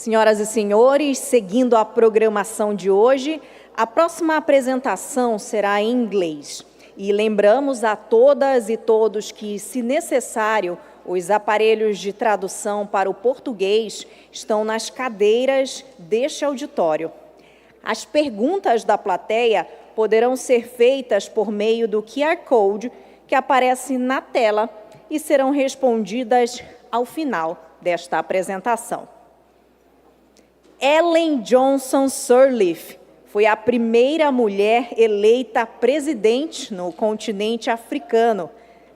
Senhoras e senhores, seguindo a programação de hoje, a próxima apresentação será em inglês. E lembramos a todas e todos que, se necessário, os aparelhos de tradução para o português estão nas cadeiras deste auditório. As perguntas da plateia poderão ser feitas por meio do QR Code que aparece na tela e serão respondidas ao final desta apresentação. Ellen Johnson Sirleaf foi a primeira mulher eleita presidente no continente africano.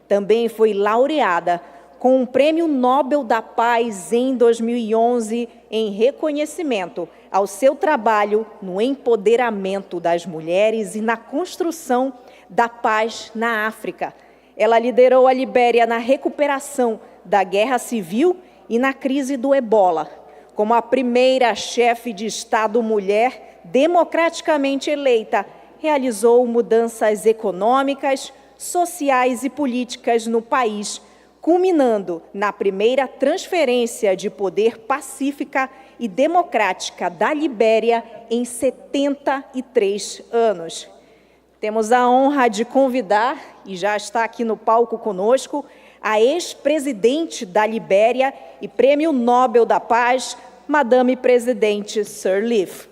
Também foi laureada com o Prêmio Nobel da Paz em 2011 em reconhecimento ao seu trabalho no empoderamento das mulheres e na construção da paz na África. Ela liderou a Libéria na recuperação da guerra civil e na crise do Ebola, como a primeira chefe de Estado mulher democraticamente eleita, realizou mudanças econômicas, sociais e políticas no país, culminando na primeira transferência de poder pacífica e democrática da Libéria em 73 anos. Temos a honra de convidar, e já está aqui no palco conosco, a ex-presidente da Libéria e Prêmio Nobel da Paz, Madame Presidente Sirleaf.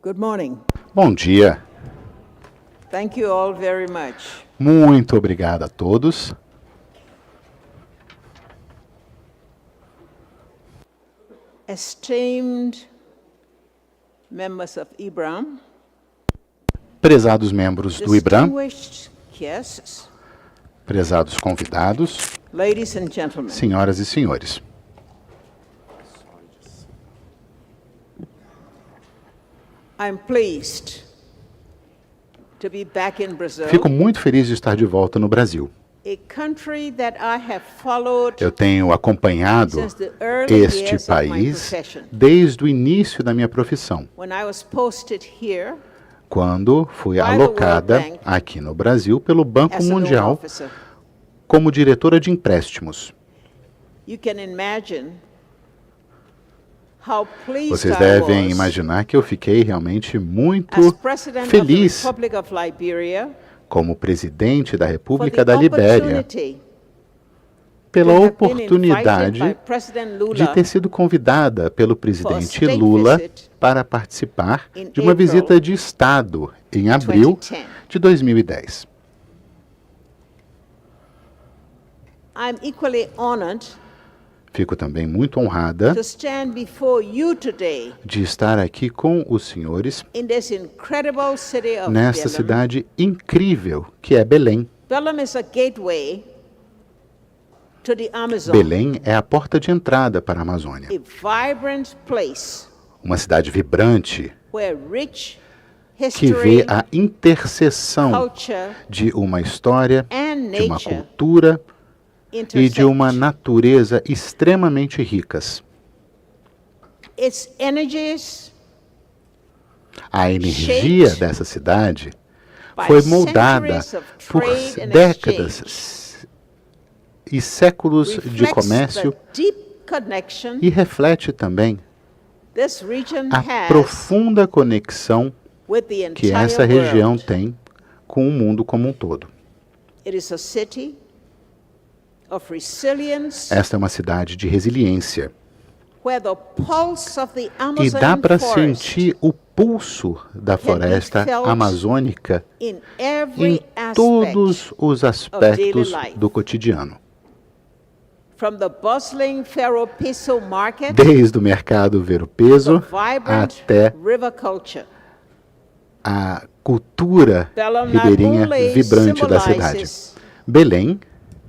Good morning. Bom dia. Thank you all very much. Muito obrigado a todos. Esteemed members of IBRAM, Prezados membros do IBRAM, distinguished guests, prezados convidados, ladies and gentlemen. senhoras e senhores. I'm pleased to be back in Brazil, Fico muito feliz de estar de volta no Brasil. a country that I have followed Eu tenho acompanhado since the early este years of my país profession. desde o início da minha profissão, When I was posted here quando fui By the alocada World Bank aqui no Brasil pelo Banco as a loan Mundial officer, como diretora de empréstimos. you can imagine how pleased Vocês I devem was imaginar que eu fiquei realmente muito as President of the feliz Republic of Liberia como presidente da for República the da Libéria opportunity pela to have been oportunidade invited by President de Lula ter sido convidada pelo presidente state Lula visit para participar in de uma April visita de Estado em abril 2010. de 2010. I'm equally honored Fico também muito honrada to stand before you today de estar aqui com os senhores in this incredible city of nesta Belém. cidade incrível que é Belém. Belém is a gateway to the Amazon, Belém é a porta de entrada para a Amazônia. a vibrant place Uma cidade vibrante where rich que vê history, a interseção culture, de uma história, and de uma nature cultura e de uma intersect. natureza extremamente ricas. Its energies A energia Shaped dessa cidade by foi moldada centuries of por trade and décadas e séculos de reflects comércio the deep connection e reflete também this region a has profunda conexão with the que entire essa região world. tem com o mundo como um todo. It is a city of resilience Esta é uma cidade de resiliência where the pulse of the e Amazon dá para forest sentir o pulso da be floresta felt amazônica in em every aspect, todos os aspectos daily life. do cotidiano. from the bustling Ferro-Piso market Desde o mercado ver o to peso vibrant até river culture. a cultura Belém not ribeirinha only vibrante da cidade. symbolizes Belém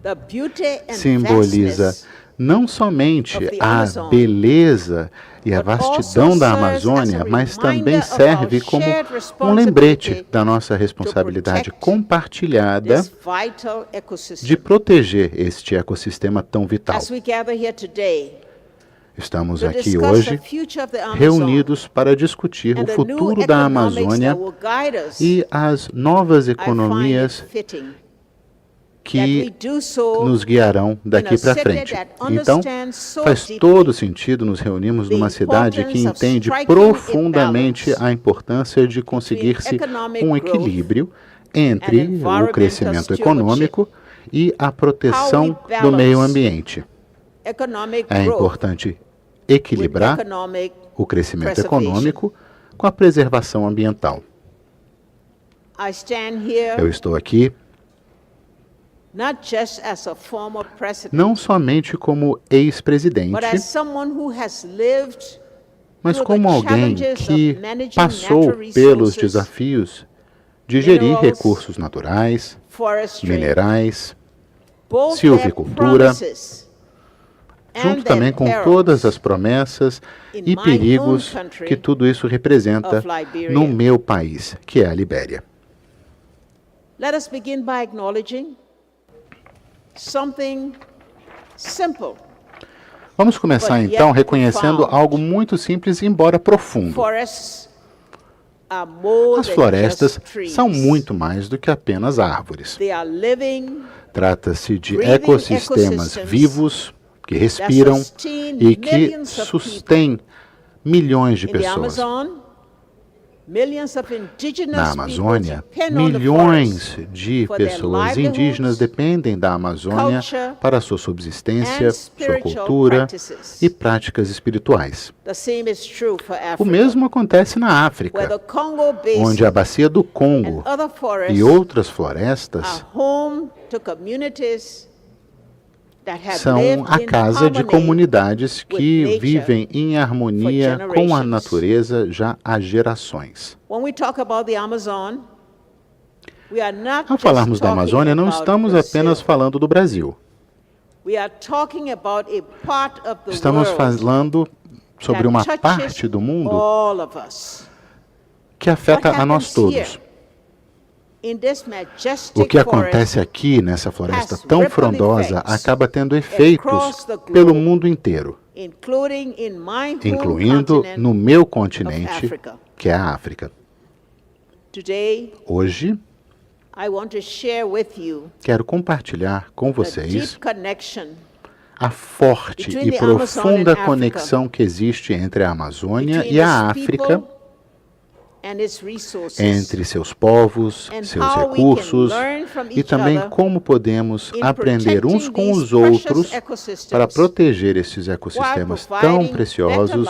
the beauty and simboliza vastness não somente of the a Amazon, beleza e a but also vastidão da serves Amazônia, as a mas também reminder of serve our como shared um lembrete responsibility da nossa responsabilidade protect compartilhada this vital ecosystem. de proteger este ecossistema tão vital. As we gather here today, Estamos to aqui discuss the hoje future of the Amazon reunidos para discutir and o the new futuro da economics Amazônia that will guide us. e as novas I find it economias fitting that que we do so nos guiarão daqui para frente. Então, faz todo sentido nos reunirmos numa cidade que entende profundamente a importância de conseguir-se um equilíbrio entre o crescimento econômico e a proteção do meio ambiente. É importante equilibrar o crescimento econômico com a preservação ambiental. Eu estou aqui não somente como ex-presidente, mas como alguém que passou pelos desafios de gerir recursos naturais, minerais, silvicultura, junto também com todas as promessas e perigos que tudo isso representa no meu país, que é a Libéria. Let us begin by acknowledging something simple. Vamos começar então reconhecendo algo muito simples, embora profundo. As florestas são muito mais do que apenas árvores. Trata-se de ecossistemas vivos que respiram e que sustêm milhões de pessoas. Na Amazônia, milhões de pessoas indígenas dependem da Amazônia para sua subsistência, sua cultura e práticas espirituais. O mesmo acontece na África, onde a bacia do Congo e outras florestas são a casa de comunidades que vivem em harmonia com a natureza já há gerações. Ao falarmos da Amazônia, não estamos apenas falando do Brasil. Estamos falando sobre uma parte do mundo que afeta a nós todos. O que acontece aqui nessa floresta tão frondosa acaba tendo efeitos pelo mundo inteiro, incluindo no meu continente, que é a África. Hoje, quero compartilhar com vocês a forte e profunda conexão que existe entre a Amazônia e a África, entre seus povos, seus recursos e também como podemos aprender uns com os outros para proteger esses ecossistemas tão preciosos,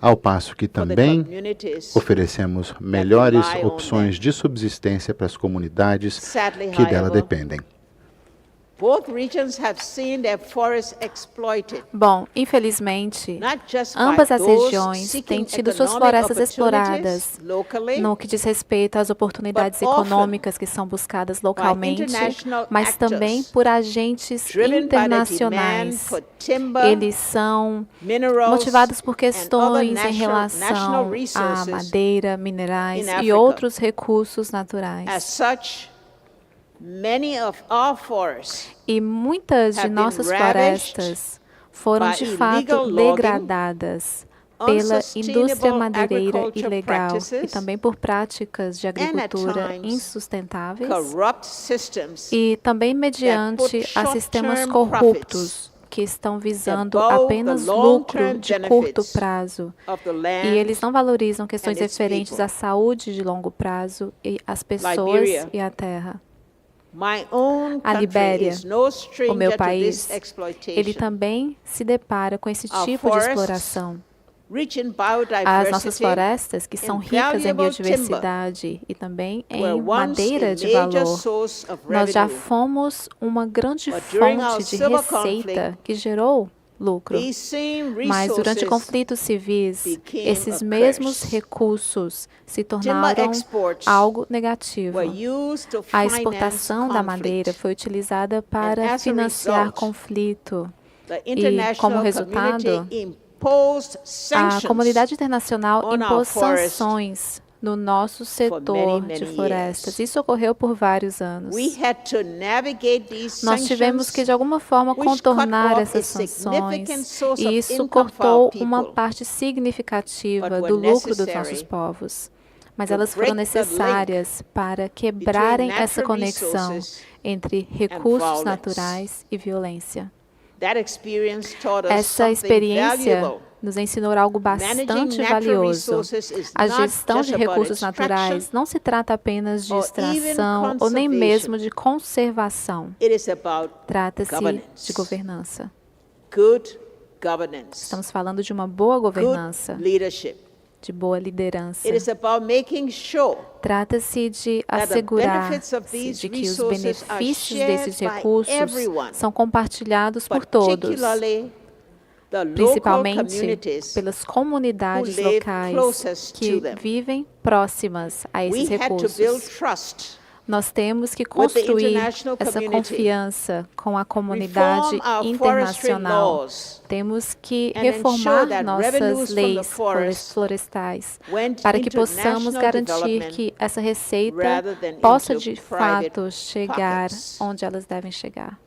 ao passo que também oferecemos melhores opções de subsistência para as comunidades que dela dependem. Bom, infelizmente, ambas as regiões têm tido suas florestas exploradas no que diz respeito às oportunidades econômicas que são buscadas localmente, mas também por agentes internacionais. Eles são motivados por questões em relação à madeira, minerais e outros recursos naturais. E muitas de nossas florestas foram de fato degradadas pela indústria madeireira ilegal e também por práticas de agricultura insustentáveis e também mediante a sistemas corruptos que estão visando apenas lucro de curto prazo. E eles não valorizam questões referentes à saúde de longo prazo e às pessoas e à terra. A Libéria, o meu país, ele também se depara com esse tipo de exploração. As nossas florestas, que são ricas em biodiversidade e também em madeira de valor, nós já fomos uma grande fonte de receita que gerou lucro. Mas durante conflitos civis, esses mesmos recursos se tornaram algo negativo. A exportação da madeira foi utilizada para financiar conflito e, como resultado, a comunidade internacional impôs sanções no nosso setor de florestas. Isso ocorreu por vários anos. Nós tivemos que, de alguma forma, contornar essas sanções, e isso cortou uma parte significativa do lucro dos nossos povos. Mas elas foram necessárias para quebrarem essa conexão entre recursos naturais e violência. Essa experiência nos ensinou algo bastante valioso. A gestão de recursos naturais não se trata apenas de extração ou nem mesmo de conservação. Trata-se de governança. Estamos falando de uma boa governança, de boa liderança. Trata-se de assegurar-se de que os benefícios desses recursos são compartilhados por todos, principalmente pelas comunidades locais que vivem próximas a esses recursos. Nós temos que construir essa confiança com a comunidade internacional. Temos que reformar nossas leis florestais para que possamos garantir que essa receita possa, de fato, chegar onde elas devem chegar.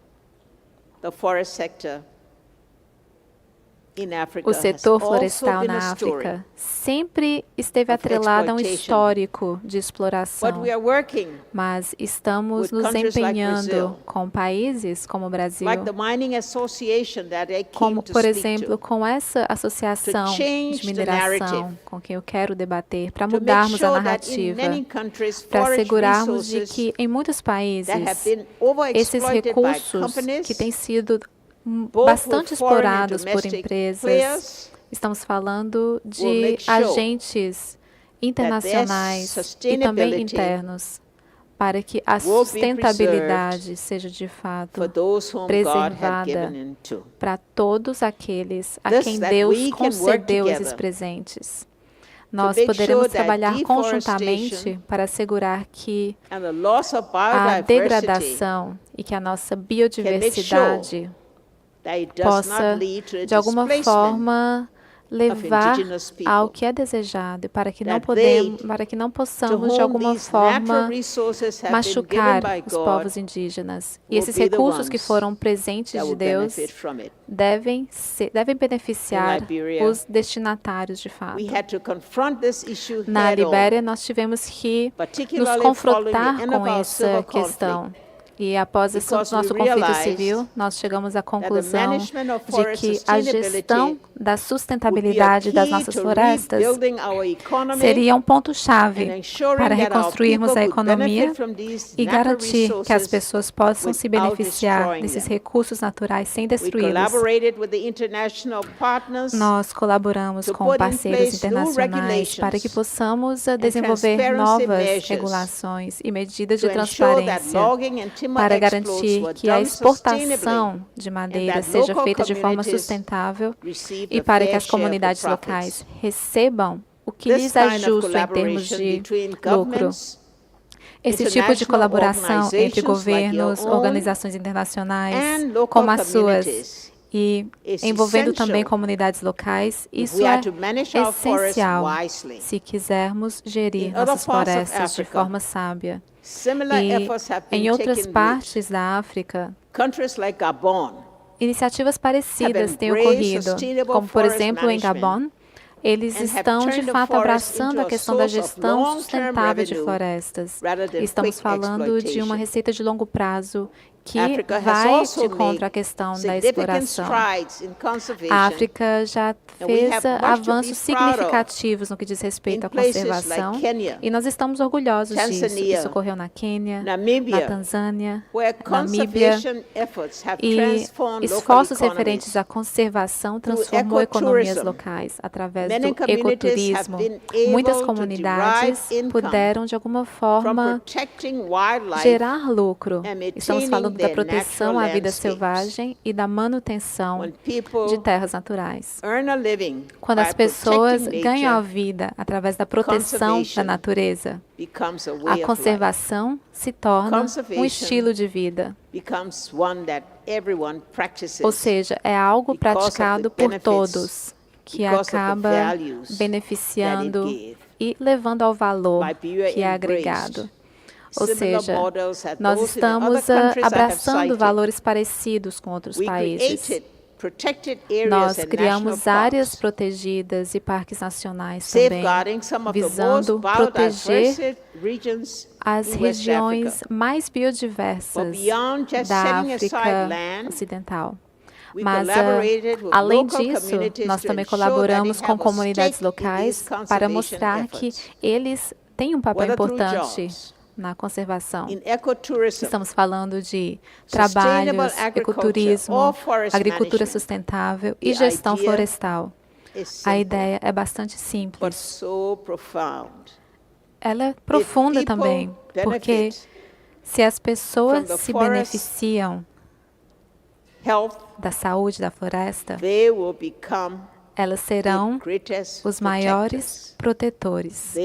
O setor florestal na África sempre esteve atrelado a um histórico de exploração, mas estamos nos empenhando com países como o Brasil, como, por exemplo, com essa associação de mineração com quem eu quero debater, para mudarmos a narrativa, para assegurarmos de que em muitos países esses recursos que têm sido bastante explorados por empresas. Estamos falando de agentes internacionais e também internos, para que a sustentabilidade seja de fato preservada para todos aqueles a quem Deus concedeu esses presentes. Nós poderemos trabalhar conjuntamente para assegurar que a degradação e que a nossa biodiversidade possa, de alguma forma, levar ao que é desejado, para que não possamos, de alguma forma, machucar os povos indígenas. E esses recursos que foram presentes de Deus devem beneficiar os destinatários de fato. Na Libéria, nós tivemos que nos confrontar com essa questão. E após esse nosso conflito civil, nós chegamos à conclusão de que a gestão da sustentabilidade das nossas florestas seria um ponto-chave para reconstruirmos a economia e garantir que as pessoas possam se beneficiar desses recursos naturais sem destruí-los. Nós colaboramos com parceiros internacionais para que possamos desenvolver novas regulações e medidas de transparência para garantir que a exportação de madeira seja feita de forma sustentável e para que as comunidades locais recebam o que lhes é justo em termos de lucro. Esse tipo de colaboração entre governos, organizações internacionais, como as suas, e envolvendo também comunidades locais, isso é essencial se quisermos gerir nossas florestas de forma sábia. E em outras partes da África, iniciativas parecidas têm ocorrido, como, por exemplo, em Gabon. Eles estão, de fato, abraçando a questão da gestão sustentável de florestas. Estamos falando de uma receita de longo prazo que vai de contra a questão da exploração. A África já fez avanços significativos no que diz respeito à conservação e nós estamos orgulhosos disso. Isso ocorreu na Quênia, na Tanzânia, Namíbia, e esforços referentes à conservação transformou economias locais através do ecoturismo. Muitas comunidades puderam, de alguma forma, gerar lucro. Estamos falando da proteção à vida selvagem e da manutenção de terras naturais. Quando as pessoas ganham a vida através da proteção da natureza, a conservação se torna um estilo de vida. Ou seja, é algo praticado por todos, que acaba beneficiando e levando ao valor que é agregado. Ou seja, nós estamos abraçando valores parecidos com outros países. Nós criamos áreas protegidas e parques nacionais também, visando proteger as regiões mais biodiversas da África Ocidental. Mas, além disso, nós também colaboramos com comunidades locais para mostrar que eles têm um papel importante na conservação. Estamos falando de trabalhos, ecoturismo, agricultura sustentável e gestão florestal. A ideia é bastante simples. Ela é profunda também, porque se as pessoas se beneficiam da saúde da floresta, elas serão os maiores protetores.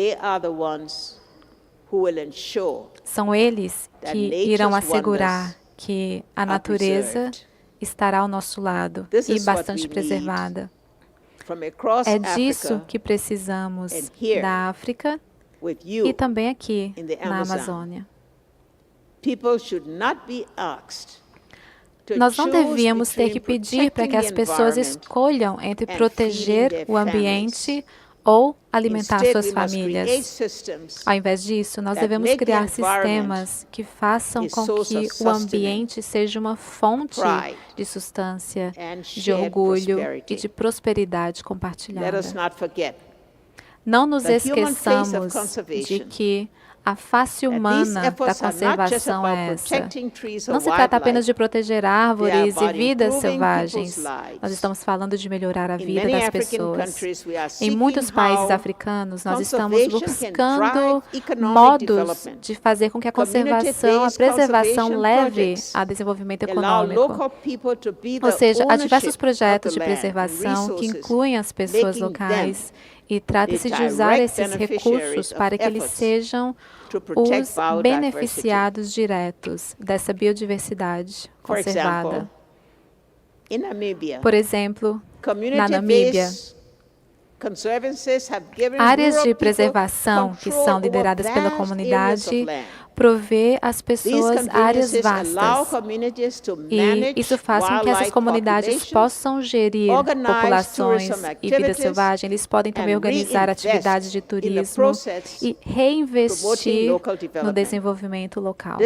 São eles que irão assegurar que a natureza estará ao nosso lado e bastante preservada. É disso que precisamos da África e também aqui na Amazônia. Nós não devíamos ter que pedir para que as pessoas escolham entre proteger o ambiente ou alimentar suas famílias. Ao invés disso, nós devemos criar sistemas que façam com que o ambiente seja uma fonte de substância, de orgulho e de prosperidade compartilhada. Não nos esqueçamos de que a face humana da conservação é essa. Não se trata apenas de proteger árvores e vidas selvagens. Nós estamos falando de melhorar a vida das pessoas. Em muitos países africanos, nós estamos buscando modos de fazer com que a conservação, a preservação leve a desenvolvimento econômico. Ou seja, há diversos projetos de preservação que incluem as pessoas locais e trata-se de usar esses recursos para que eles sejam os beneficiados diretos dessa biodiversidade conservada. Por exemplo, na Namíbia, áreas de preservação que são lideradas pela comunidade provê às pessoas áreas vastas. E isso faz com que essas comunidades possam gerir populações e vida selvagem. Eles podem também organizar atividades de turismo e reinvestir no desenvolvimento local.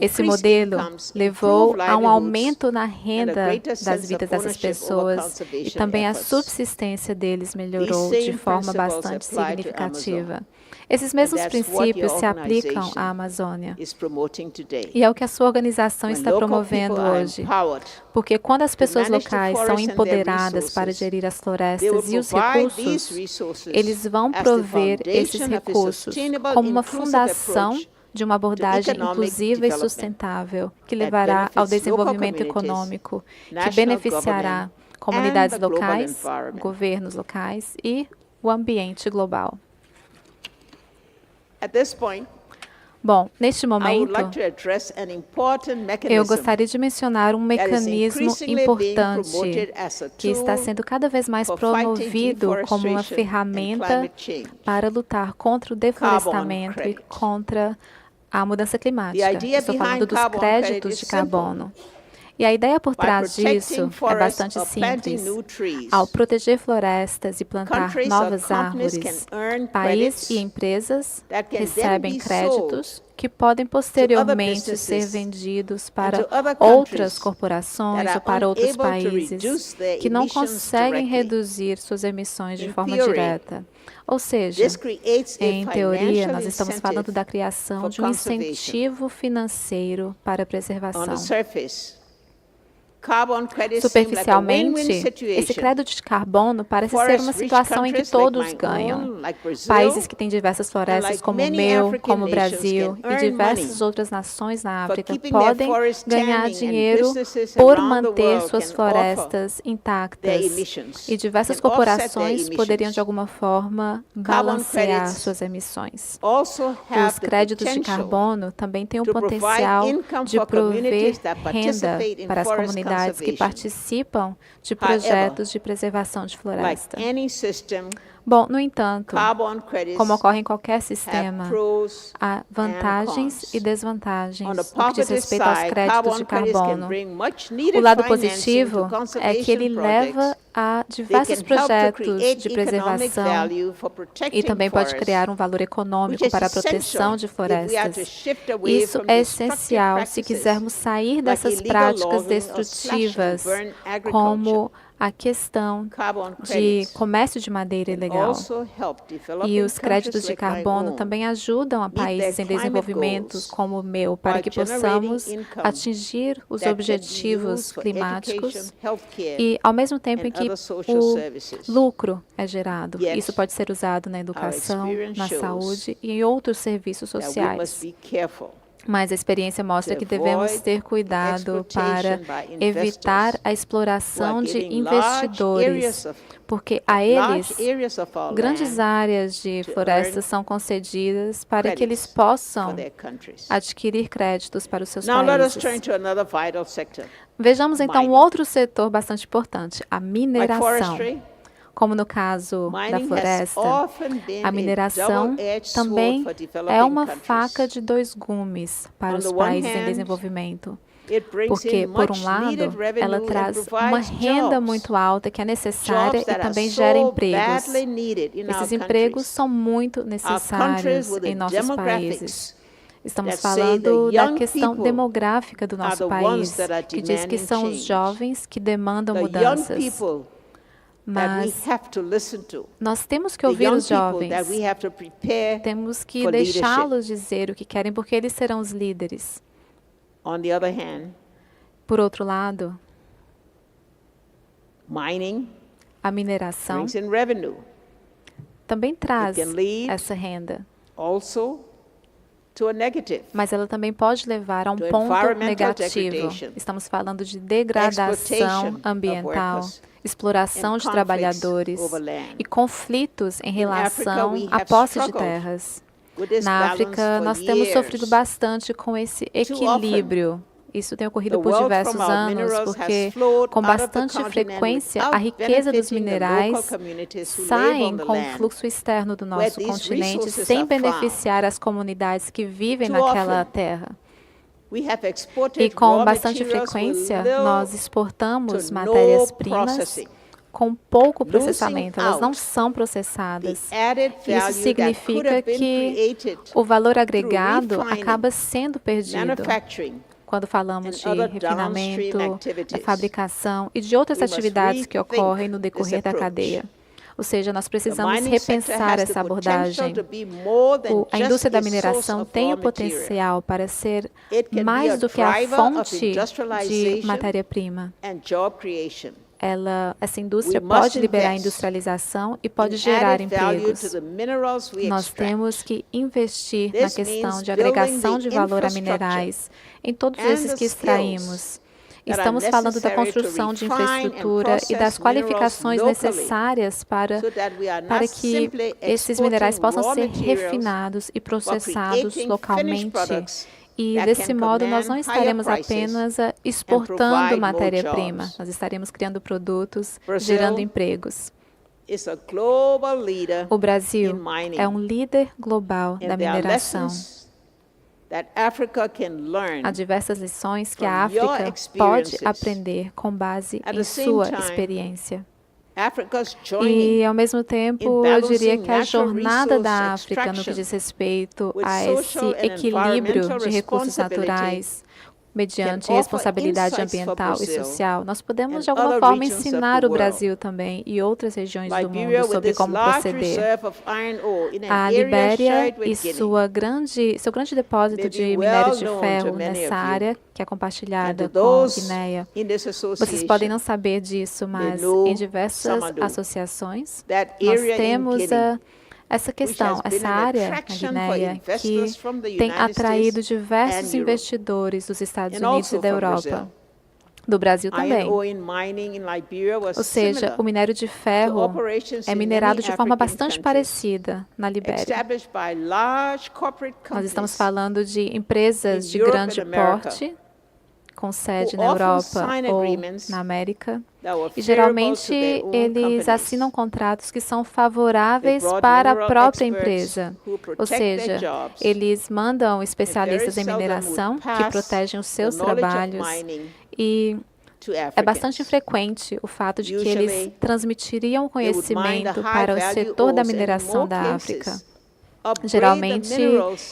Esse modelo levou a um aumento na renda das vidas dessas pessoas e também a subsistência deles melhorou de forma bastante significativa. Esses mesmos princípios se aplicam à Amazônia. E é o que a sua organização está promovendo hoje. Porque quando as pessoas locais são empoderadas para gerir as florestas e os recursos, eles vão prover esses recursos como uma fundação de uma abordagem inclusiva e sustentável, que levará ao desenvolvimento econômico, que beneficiará comunidades locais, governos locais e o ambiente global. Bom, neste momento, eu gostaria de mencionar um mecanismo importante que está sendo cada vez mais promovido como uma ferramenta para lutar contra o deflorestamento e contra a mudança climática. Estou falando dos créditos de carbono. E a ideia por trás disso é bastante simples. Ao proteger florestas e plantar novas árvores, países e empresas recebem créditos que podem posteriormente ser vendidos para outras corporações ou para outros países que não conseguem reduzir suas emissões de forma direta. Ou seja, em teoria, nós estamos falando da criação de um incentivo financeiro para a preservação. Superficialmente, esse crédito de carbono parece ser uma situação em que todos ganham. Países que têm diversas florestas, como o meu, como o Brasil e diversas outras nações na África, podem ganhar dinheiro por manter suas florestas intactas. E diversas corporações poderiam, de alguma forma, balancear suas emissões. Os créditos de carbono também têm o potencial de prover renda para as comunidades que participam de projetos de preservação de floresta. Bom, no entanto, como ocorre em qualquer sistema, há vantagens e desvantagens no que diz respeito aos créditos de carbono. O lado positivo é que ele leva a diversos projetos de preservação e também pode criar um valor econômico para a proteção de florestas. Isso é essencial se quisermos sair dessas práticas destrutivas, como a questão de comércio de madeira ilegal. E os créditos de carbono também ajudam a países em desenvolvimento como o meu, para que possamos atingir os objetivos climáticos e, ao mesmo tempo em que o lucro é gerado. Isso pode ser usado na educação, na saúde e em outros serviços sociais. Mas a experiência mostra que devemos ter cuidado para evitar a exploração de investidores, porque a eles, grandes áreas de florestas são concedidas para que eles possam adquirir créditos para os seus países. Vejamos então um outro setor bastante importante, a mineração. Como no caso da floresta, a mineração também é uma faca de dois gumes para os países em desenvolvimento. Porque, por um lado, ela traz uma renda muito alta que é necessária e também gera empregos. Esses empregos são muito necessários em nossos países. Estamos falando da questão demográfica do nosso país, que diz que são os jovens que demandam mudanças. Mas nós temos que ouvir os jovens, temos que deixá-los dizer o que querem, porque eles serão os líderes. Por outro lado, a mineração também traz essa renda. Mas ela também pode levar a um ponto negativo. Estamos falando de degradação ambiental, exploração de trabalhadores e conflitos em relação à posse de terras. Na África, nós temos sofrido bastante com esse equilíbrio. Isso tem ocorrido por diversos anos, porque com bastante frequência a riqueza dos minerais saem com o fluxo externo do nosso continente sem beneficiar as comunidades que vivem naquela terra. E com bastante frequência, nós exportamos matérias-primas com pouco processamento, elas não são processadas. Isso significa que o valor agregado acaba sendo perdido. Quando falamos de refinamento, da fabricação e de outras atividades que ocorrem no decorrer da cadeia. Ou seja, nós precisamos repensar essa abordagem. A indústria da mineração tem o potencial para ser mais do que a fonte de matéria-prima. Essa indústria pode liberar a industrialização e pode gerar empregos. Nós temos que investir na questão de agregação de valor a minerais, em todos esses que extraímos. Estamos falando da construção de infraestrutura e das qualificações necessárias para que esses minerais possam ser refinados e processados localmente. E, desse modo, nós não estaremos apenas exportando matéria-prima, nós estaremos criando produtos, gerando empregos. O Brasil é um líder global da mineração. Há diversas lições que a África pode aprender com base em sua experiência. E, ao mesmo tempo, eu diria que a jornada da África no que diz respeito a esse equilíbrio de recursos naturais, mediante responsabilidade ambiental e social, nós podemos, de alguma forma, ensinar o Brasil também e outras regiões do mundo sobre como proceder. A Libéria e seu grande depósito de minério de ferro nessa área, que é compartilhada com a Guiné. Vocês podem não saber disso, mas em diversas associações, nós temos essa questão, essa área na Guiné, que tem atraído diversos investidores dos Estados Unidos e da Europa, do Brasil também. Ou seja, o minério de ferro é minerado de forma bastante parecida na Libéria. Nós estamos falando de empresas de grande porte, com sede na Europa ou na América. E geralmente eles assinam contratos que são favoráveis para a própria empresa. Ou seja, eles mandam especialistas em mineração que protegem os seus trabalhos. E é bastante frequente o fato de que eles transmitiriam conhecimento para o setor da mineração da África. Geralmente,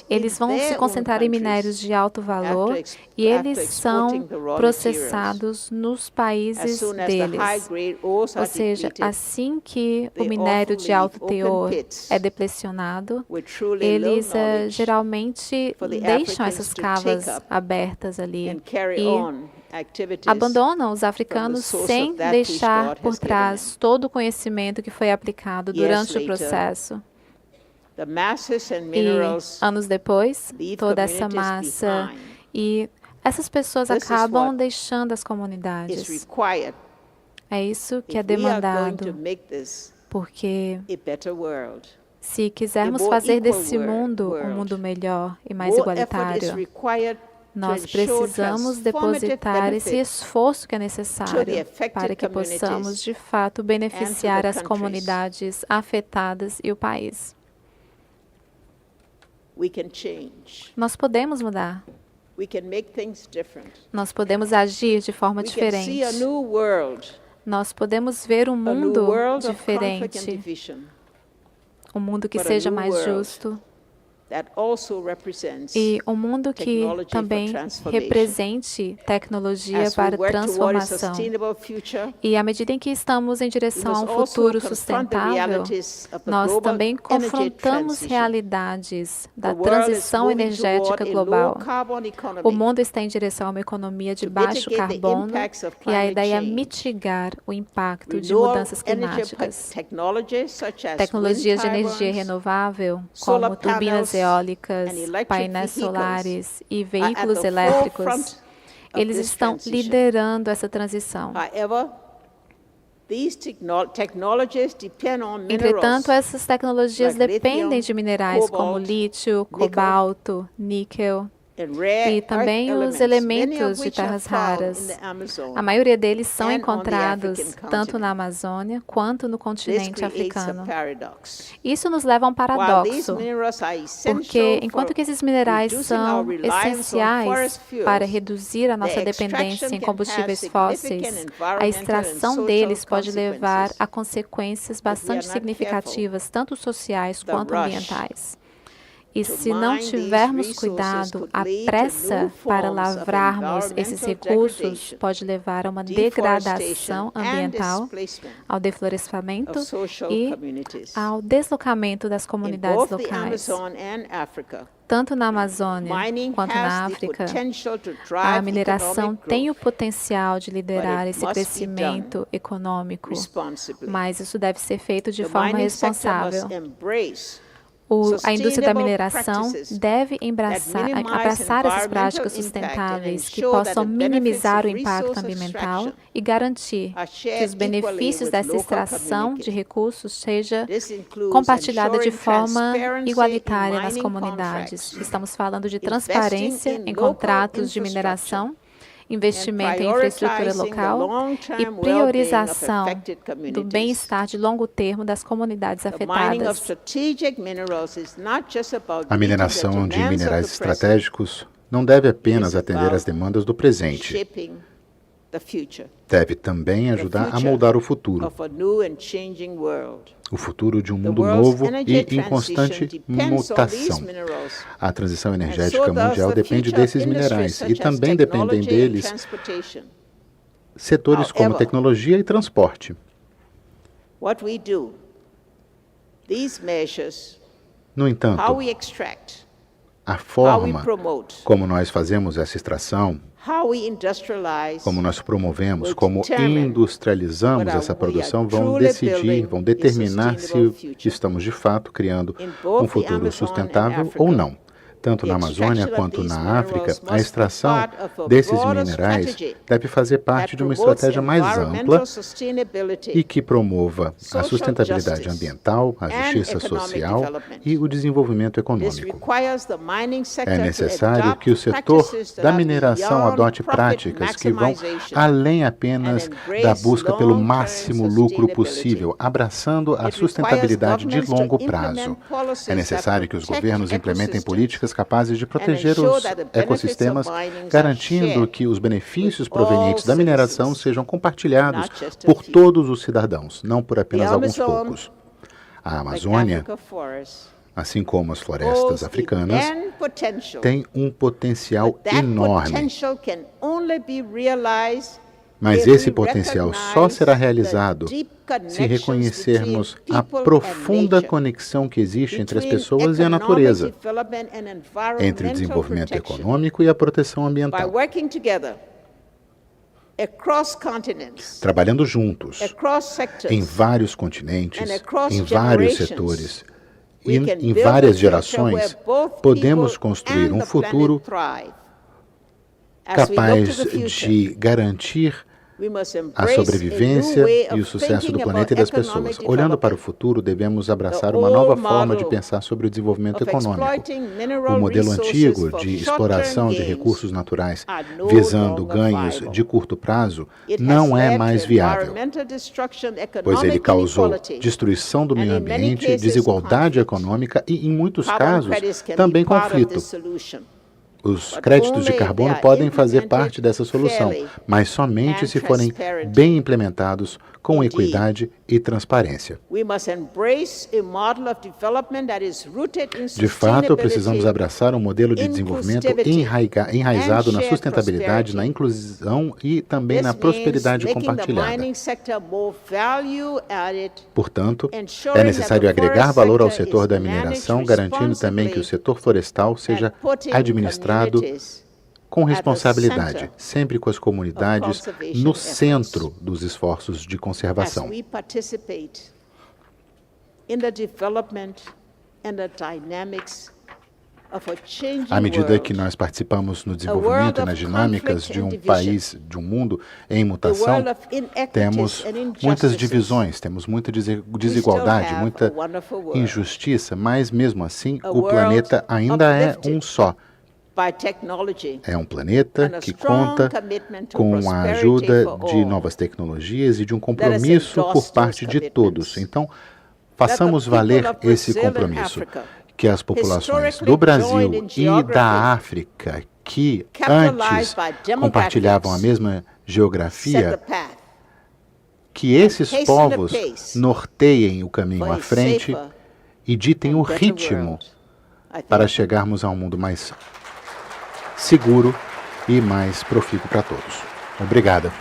eles vão se concentrar em minérios de alto valor e eles são processados nos países deles. Ou seja, assim que o minério de alto teor é deplecionado, eles geralmente deixam essas cavas abertas ali e abandonam os africanos sem deixar por trás todo o conhecimento que foi aplicado durante o processo. E anos depois, toda essa massa e essas pessoas acabam deixando as comunidades. É isso que é demandado, porque se quisermos fazer desse mundo um mundo melhor e mais igualitário, nós precisamos depositar esse esforço que é necessário para que possamos, de fato, beneficiar as comunidades afetadas e o país. Nós podemos mudar. Nós podemos agir de forma diferente. Nós podemos ver um mundo diferente. Um mundo que seja mais justo. E um mundo que também represente tecnologia para transformação. E à medida em que estamos em direção a um futuro sustentável, nós também confrontamos realidades da transição energética global. O mundo está em direção a uma economia de baixo carbono e a ideia é mitigar o impacto de mudanças climáticas. Tecnologias de energia renovável, como turbinas eólicas, painéis solares e veículos elétricos, eles estão liderando essa transição. Entretanto, essas tecnologias dependem de minerais como lítio, cobalto, níquel e também os elementos de terras raras. A maioria deles são encontrados tanto na Amazônia quanto no continente africano. Isso nos leva a um paradoxo, porque enquanto que esses minerais são essenciais para reduzir a nossa dependência em combustíveis fósseis, a extração deles pode levar a consequências bastante significativas, tanto sociais quanto ambientais. E se não tivermos cuidado, a pressa para lavrarmos esses recursos pode levar a uma degradação ambiental, ao deflorestamento e ao deslocamento das comunidades locais. Tanto na Amazônia quanto na África, a mineração tem o potencial de liderar esse crescimento econômico, mas isso deve ser feito de forma responsável. A indústria da mineração deve abraçar essas práticas sustentáveis que possam minimizar o impacto ambiental e garantir que os benefícios dessa extração de recursos seja compartilhada de forma igualitária nas comunidades. Estamos falando de transparência em contratos de mineração, investimento em infraestrutura local e priorização do bem-estar de longo termo das comunidades afetadas. A mineração de minerais estratégicos não deve apenas atender às demandas do presente. Deve também ajudar a moldar o futuro. O futuro de um mundo novo e em constante mutação. A transição energética mundial depende desses minerais e também dependem deles setores como tecnologia e transporte. No entanto, a forma como nós fazemos essa extração, como nós promovemos, como industrializamos essa produção, vão determinar se estamos de fato criando um futuro sustentável ou não. Tanto na Amazônia quanto na África, a extração desses minerais deve fazer parte de uma estratégia mais ampla e que promova a sustentabilidade ambiental, a justiça social e o desenvolvimento econômico. É necessário que o setor da mineração adote práticas que vão além apenas da busca pelo máximo lucro possível, abraçando a sustentabilidade de longo prazo. É necessário que os governos implementem políticas capazes de proteger os ecossistemas, garantindo que os benefícios provenientes da mineração sejam compartilhados por todos os cidadãos, não por apenas alguns poucos. A Amazônia, assim como as florestas africanas, tem um potencial enorme. Mas esse potencial só será realizado se reconhecermos a profunda conexão que existe entre as pessoas e a natureza, entre o desenvolvimento econômico e a proteção ambiental. Trabalhando juntos, em vários continentes, em vários setores e em várias gerações, podemos construir um futuro capaz de garantir a sobrevivência e o sucesso do planeta e das pessoas. Olhando para o futuro, devemos abraçar uma nova forma de pensar sobre o desenvolvimento econômico. O modelo antigo de exploração de recursos naturais, visando ganhos de curto prazo, não é mais viável, pois ele causou destruição do meio ambiente, desigualdade econômica e, em muitos casos, também conflito. Os créditos de carbono podem fazer parte dessa solução, mas somente se forem bem implementados com equidade e transparência. De fato, precisamos abraçar um modelo de desenvolvimento enraizado na sustentabilidade, na inclusão e também na prosperidade compartilhada. Portanto, é necessário agregar valor ao setor da mineração, garantindo também que o setor florestal seja administrado com responsabilidade, sempre com as comunidades no centro dos esforços de conservação. À medida que nós participamos no desenvolvimento e nas dinâmicas de um país, de um mundo em mutação, temos muitas divisões, temos muita desigualdade, muita injustiça, mas mesmo assim o planeta ainda é um só. É um planeta que conta com a ajuda de novas tecnologias e de um compromisso por parte de todos. Então, façamos valer esse compromisso. Que as populações do Brasil e da África, que antes compartilhavam a mesma geografia, que esses povos norteiem o caminho à frente e ditem o ritmo para chegarmos a um mundo mais seguro e mais profícuo para todos. Obrigada.